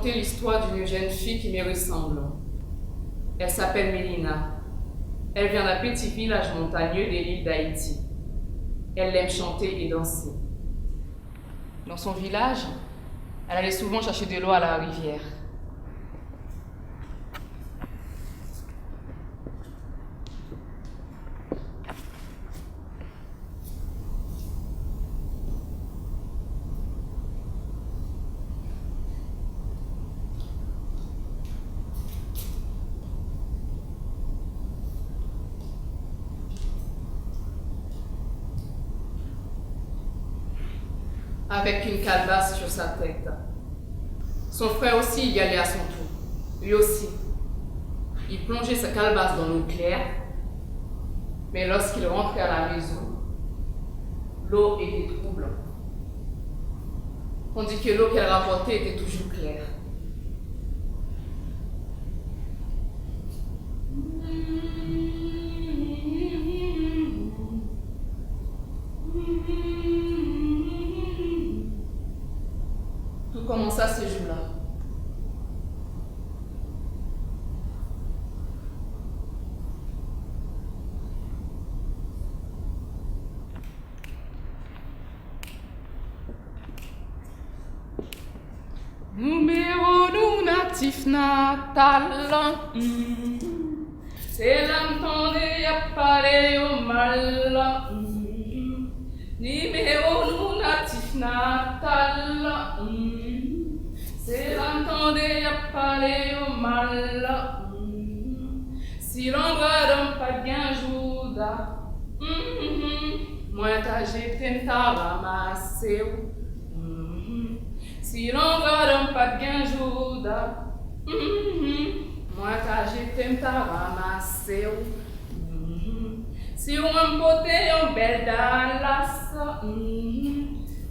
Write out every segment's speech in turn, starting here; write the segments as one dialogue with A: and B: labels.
A: raconter l'histoire d'une jeune fille qui me ressemble. Elle s'appelle Mélina. Elle vient d'un petit village montagneux de l'île d'Haïti. Elle aime chanter et danser. Dans son village, elle allait souvent chercher de l'eau à la rivière. Avec une calebasse sur sa tête. Son frère aussi y allait à son tour. Lui aussi. Il plongeait sa calebasse dans l'eau claire, mais lorsqu'il rentrait à la maison, l'eau était trouble, tandis que l'eau qu'elle rapportait était toujours claire. Tout commença ce jour-là. Numéro nous natif natal. C'est l'âme tendue à parler au mal. Numéro nous natif natal. C'est l'âme tendue à parler au mal. Si l'on regarde pas bien jouda. Moi t'as jeté ta ramassé. Si l'on regarde pas bien jouda. Moi t'as jeté ta ramassé. Si on m'emporte un bel Dallas,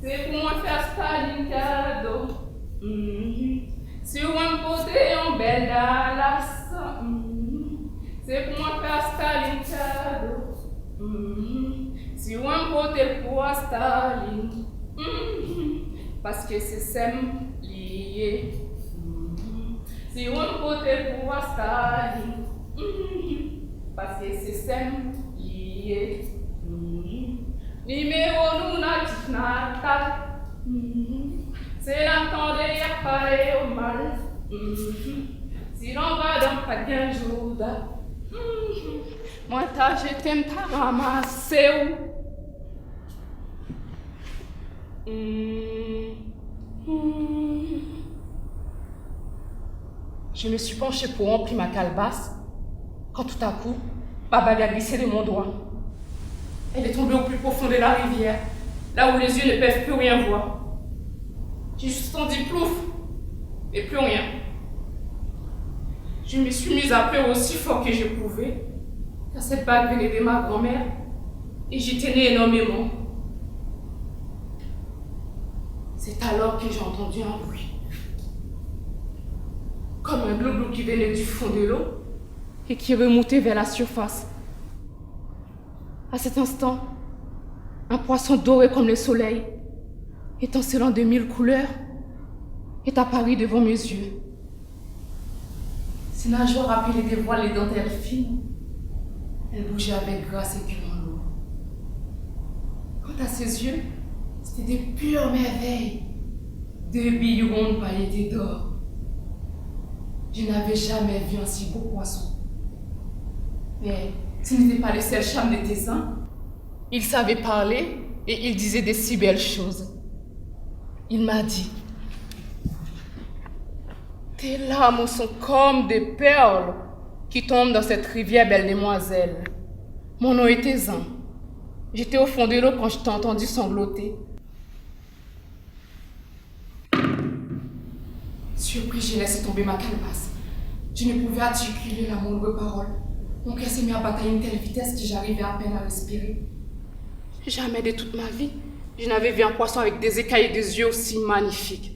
A: c'est pour moi faire Staline cadeau. Si on m'emporte un bel Dallas, c'est pour moi faire Staline cadeau. Si on m'emporte pour Staline, parce que c'est sem lié. Si on m'emporte pour Staline, parce que c'est sem lié. Numéro nous natif natal. C'est l'entendre à parler au mal. Si l'on va donc pas bien jouda. Moi t'as jeté ta ramassé. Je me suis penchée pour remplir ma calebasse quand tout à coup, ma bague a glissé de mon doigt. Elle est tombée au plus profond de la rivière, là où les yeux ne peuvent plus rien voir. J'ai juste entendu plouf, et plus rien. Je me suis mise à pleurer aussi fort que je pouvais, car cette bague venait de ma grand-mère, et j'y tenais énormément. C'est alors que j'ai entendu un bruit, comme un glou-glou qui venait du fond de l'eau et qui remontait vers la surface. À cet instant, un poisson doré comme le soleil, étincelant de 1000 couleurs, est apparu devant mes yeux. Ses nageoires rappelaient des voiles et dentelles fines. Elle bougeait avec grâce et éculant l'eau. Quant à ses yeux, c'était des pures merveilles, des billes rondes pailletées d'or. Je n'avais jamais vu un si beau poisson. Mais ce n'était pas le seul charme de tes seins. Il savait parler et il disait de si belles choses. Il m'a dit: tes larmes sont comme des perles qui tombent dans cette rivière, belle demoiselle. Mon nom est Zan. J'étais au fond de l'eau quand je t'ai entendu sangloter. Surpris, j'ai laissé tomber ma calebasse. Je ne pouvais articuler la moindre parole. Mon cœur s'est mis à battre à une telle vitesse que j'arrivais à peine à respirer. Jamais de toute ma vie, je n'avais vu un poisson avec des écailles et des yeux aussi magnifiques.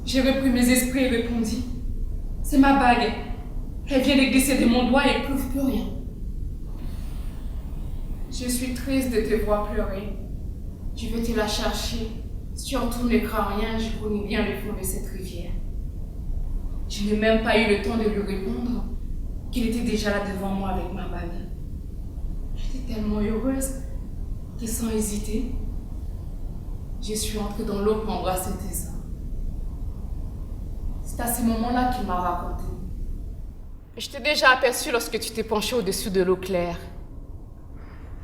A: J'ai repris mes esprits et répondis: c'est ma bague. Elle vient de glisser de mon doigt et elle ne prouve plus rien. Je suis triste de te voir pleurer. Je vais te la chercher. Surtout ne crains rien, je connais bien le fond de cette rivière. Je n'ai même pas eu le temps de lui répondre qu'il était déjà là devant moi avec ma bague. J'étais tellement heureuse que sans hésiter, je suis entrée dans l'eau pour embrasser tes seins. C'est à ce moment-là qu'il m'a raconté. Je t'ai déjà aperçu lorsque tu t'es penché au-dessus de l'eau claire.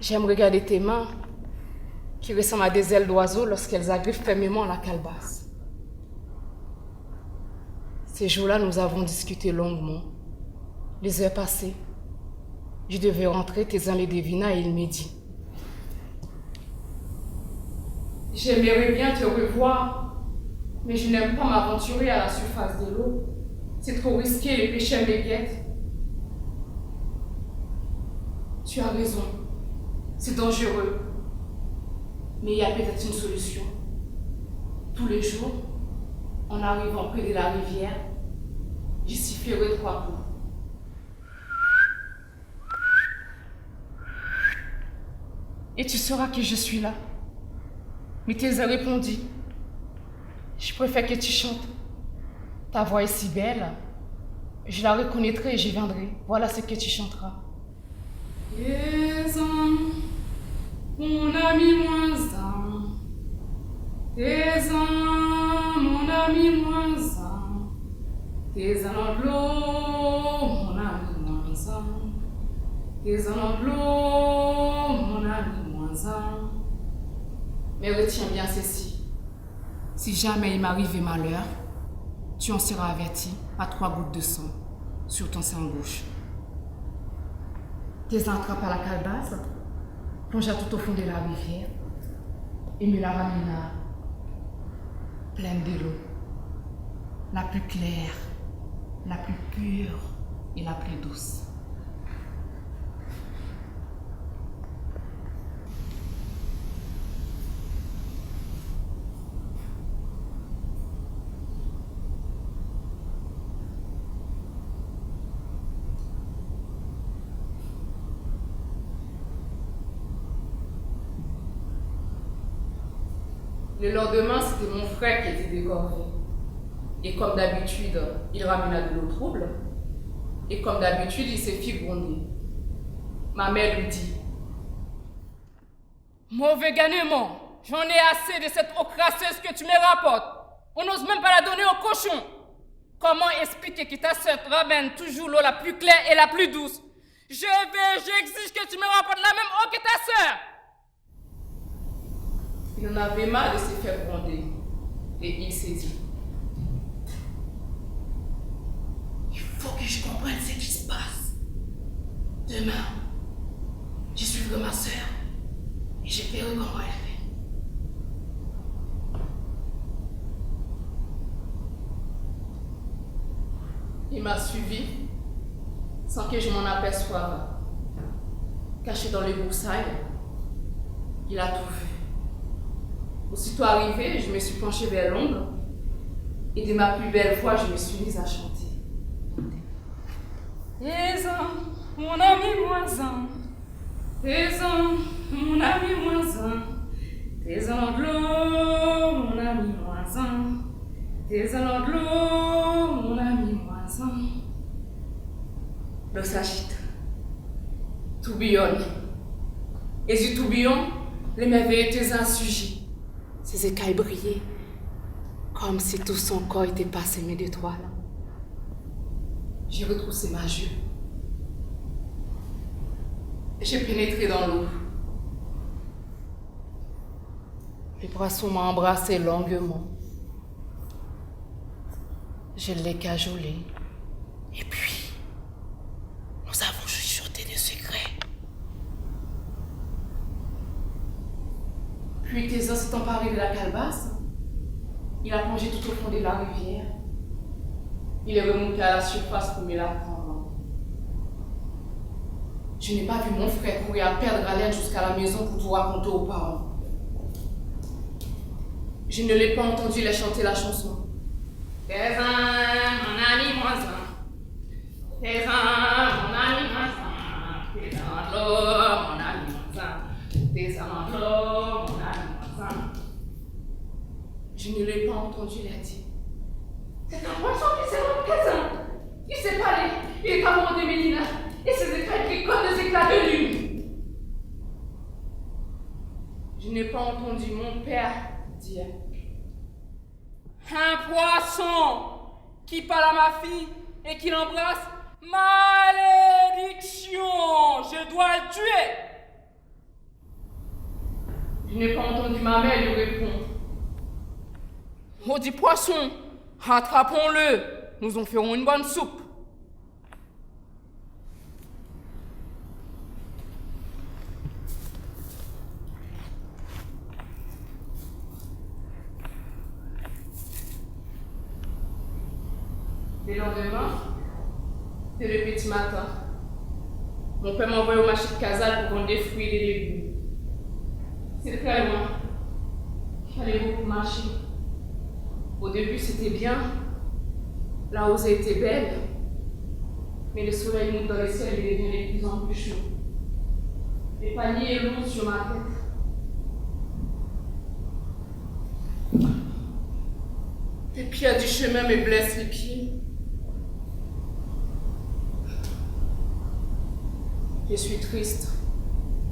A: J'aime regarder tes mains qui ressemblent à des ailes d'oiseaux lorsqu'elles agrippent fermement la calebasse. Ces jours-là, nous avons discuté longuement. Les heures passées, je devais rentrer, tes amis devina et il m'a dit: j'aimerais bien te revoir, mais je n'aime pas m'aventurer à la surface de l'eau. C'est trop risqué, les pêcheurs me guettent. Tu as raison, c'est dangereux. Mais il y a peut-être une solution. Tous les jours, en arrivant près de la rivière, j'y sifflerai 3 coups. Et tu sauras que je suis là. Mais tes a répondu: je préfère que tu chantes. Ta voix est si belle. Je la reconnaîtrai et j'y viendrai. Voilà ce que tu chanteras. Tes ans, mon ami moins un. Tes ans, mon ami moins un. Tes ans dans l'eau, mon ami moins un. Tes ans dans l'eau, mon ami moins un. Mais retiens bien ceci. Si jamais il m'arrivait malheur, tu en seras averti à 3 gouttes de sang sur ton sein gauche. Tes attrapes à la calebasse, plongea tout au fond de la rivière et me la ramena pleine de l'eau, la plus claire, la plus pure et la plus douce. Le lendemain, c'était mon frère qui était décoré. Et comme d'habitude, il ramena de l'eau trouble. Et comme d'habitude, il s'est fait gronder. Ma mère lui dit: mauvais garnement, j'en ai assez de cette eau crasseuse que tu me rapportes. On n'ose même pas la donner au cochon. Comment expliquer que ta sœur te ramène toujours l'eau la plus claire et la plus douce? J'exige que tu me rapportes la même eau que ta sœur. Il en avait marre de se faire gronder. Et il s'est dit: il faut que je comprenne ce qui se passe. Demain, je suivrai ma sœur et je verrai comment elle fait. Il m'a suivi sans que je m'en aperçoive. Caché dans les broussailles, il a tout vu. Aussitôt arrivé, je me suis penchée vers l'ombre et de ma plus belle voix, je me suis mise à chanter. Tes ans, mon ami moins un. Tes ans, mon ami moins un. Tes ans de l'eau, mon ami moins un. Tes ans de l'eau, mon ami moins un. L'eau s'agite, tourbillonne. Et du tourbillon, les merveilleux tes insurgis. Ses écailles brillaient, comme si tout son corps était parsemé d'étoiles. J'ai retroussé ma jupe. J'ai pénétré dans l'eau. Le poisson m'a embrassé longuement. Je l'ai cajolé. Et puis, nous avons chuchoté des secrets. Puis Thésa s'est emparé de la calebasse. Il a plongé tout au fond de la rivière. Il est remonté à la surface pour me la prendre. Je n'ai pas vu mon frère courir à perdre haleine jusqu'à la maison pour tout raconter aux parents. Je ne l'ai pas entendu les chanter la chanson. Tes un, mon ami moins un. Tes un, mon ami moins un. Tes un de l'eau, mon ami moins un. Tes un de l'eau, mon ami moins un. Je ne l'ai pas entendu la dire. C'est un poisson qui s'est mon présent. s'est parlé. Il est amoureux de Mélina. Et ses éclats brillent comme des éclats de lune. Je n'ai pas entendu mon père dire: un poisson qui parle à ma fille et qui l'embrasse. Malédiction! Je dois le tuer! Je n'ai pas entendu ma mère lui répondre: maudit poisson, rattrapons-le, nous en ferons une bonne soupe. Le lendemain, c'est le petit matin. Mon père m'a envoyé au marché de Casal pour vendre des fruits et des légumes. C'est très loin. Il fallait beaucoup marcher. Au début, c'était bien. La rosée était belle. Mais le soleil monte dans les ciels et devient de plus en plus chaud. Les paniers lourds sur ma tête. Les pierres du chemin me blessent les pieds. Je suis triste,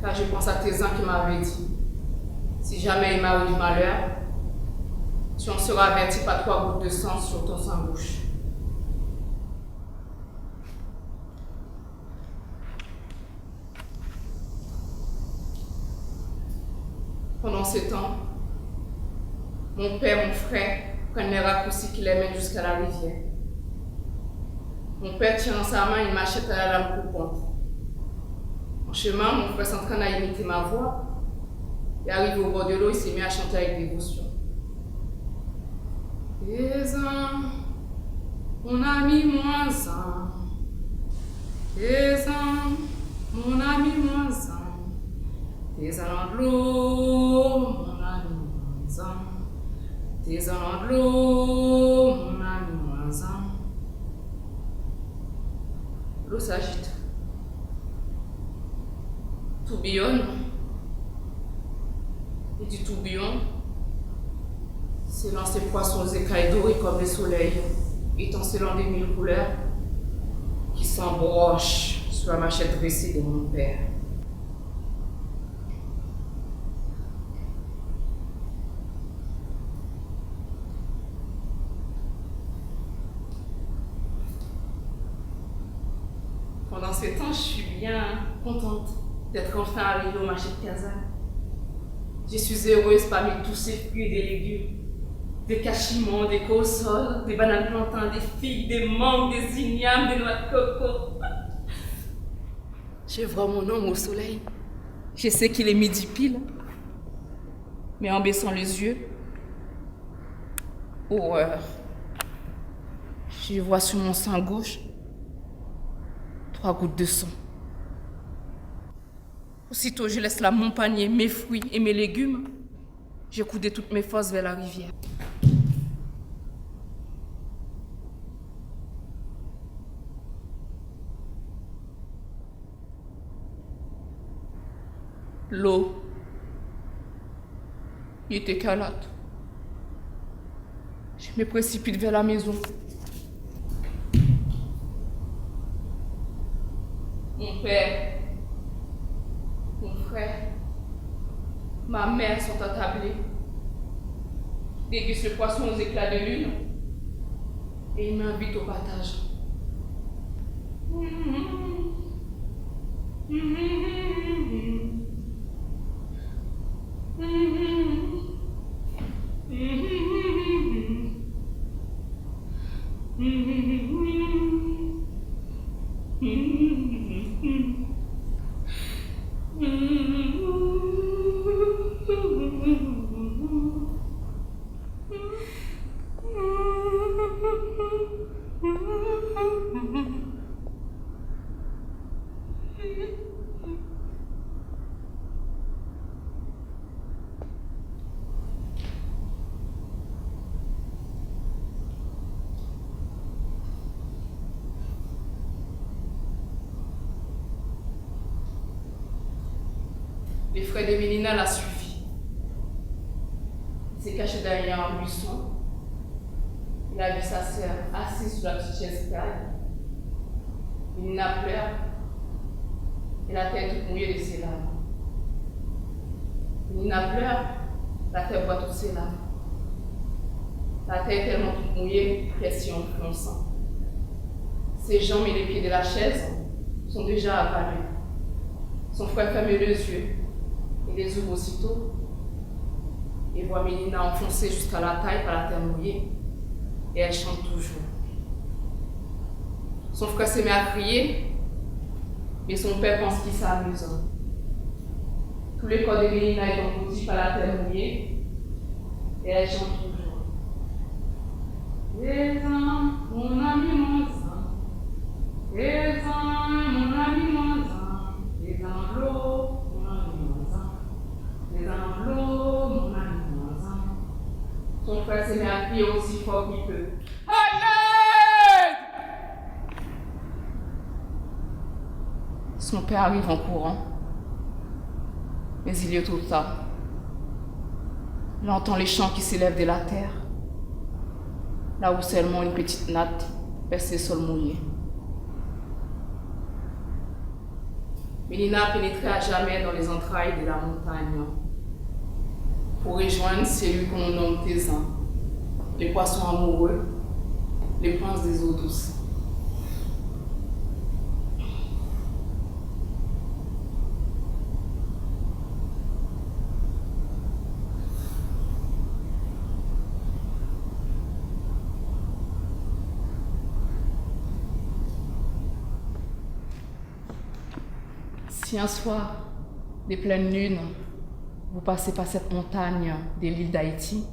A: car je pense à Tézin qui m'avait dit: si jamais il m'arrive du malheur, tu en seras averti par 3 gouttes de sang sur ton sang-bouche. Pendant ce temps, mon père, mon frère, prennent les raccourcis qui les mènent jusqu'à la rivière. Mon père tient dans sa main une machette à la lame coupante. En chemin, mon frère s'entraîne à imiter ma voix. Et arrivé au bord de l'eau, il s'est mis à chanter avec dévotion. Tézin, mon ami moins un. Tézin, mon ami moins un. Tézin dans de l'eau, mon ami moins un. Tézin dans de l'eau, mon ami moins un. L'eau s'agite. Tourbillonne. Et du tourbillon s'élancent ces poissons aux écailles dorés comme le soleil, étincelant des 1000 couleurs, qui s'embrochent sur la machette dressée de mon père. Pendant ce temps, je suis bien contente d'être enfin arrivée au marché de Casal. Je suis heureuse parmi tous ces fruits et des légumes, des cachemons, des cassoles, des bananes plantains, des figues, des mangues, des ignames, des noix de coco. Je vois mon homme au soleil. Je sais qu'il est midi pile. Mais en baissant les yeux, horreur. Je vois sur mon sein gauche 3 gouttes de sang. Aussitôt, je laisse là mon panier, mes fruits et mes légumes. J'ai coudé toutes mes forces vers la rivière. L'eau il était calate. Je me précipite vers la maison. Mon père, mon frère, ma mère sont attablés, dégustent le poisson aux éclats de lune et ils m'invitent au partage. Les frères de Mélina l'a suivi. Il s'est caché derrière un buisson. Il a vu sa sœur assise sur la petite chaise calme Mélina pleure et la terre toute mouillée de ses larmes. Mélina pleure, la terre boit toutes ses larmes. La terre est tellement toute mouillée qu'elle s'y enfle en sang. Ses jambes et les pieds de la chaise sont déjà avalés. Son frère ferme les yeux et les ouvre aussitôt et voit Mélina enfoncée jusqu'à la taille par la terre mouillée et elle chante toujours. Son frère se met à crier, mais son père pense qu'il s'amuse. Tout le corps de Mélina est englouti par la terre mouillée et elle chante toujours. Descends, mon ami, mon sang. Descends, mon ami, mon sang. Descends l'eau, mon ami, mon sang. Descends l'eau, mon ami, mon sang. Son frère se met à crier aussi fort qu'il peut. Allez! Son père arrive en courant, mais il est trop tard. Il entend les chants qui s'élèvent de la terre, là où seulement une petite natte perce les sols mouillés. Mélina pénétrait à jamais dans les entrailles de la montagne pour rejoindre celui qu'on nomme Tésin, les poissons amoureux, les princes des eaux douces. Si un soir, des pleines lunes, vous passez par cette montagne de l'île d'Haïti,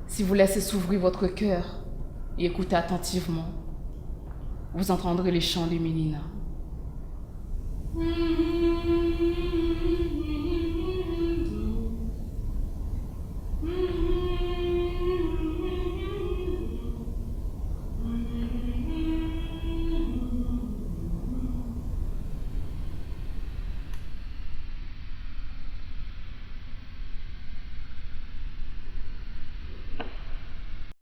A: si vous laissez s'ouvrir votre cœur et écoutez attentivement, vous entendrez les chants de Mélina.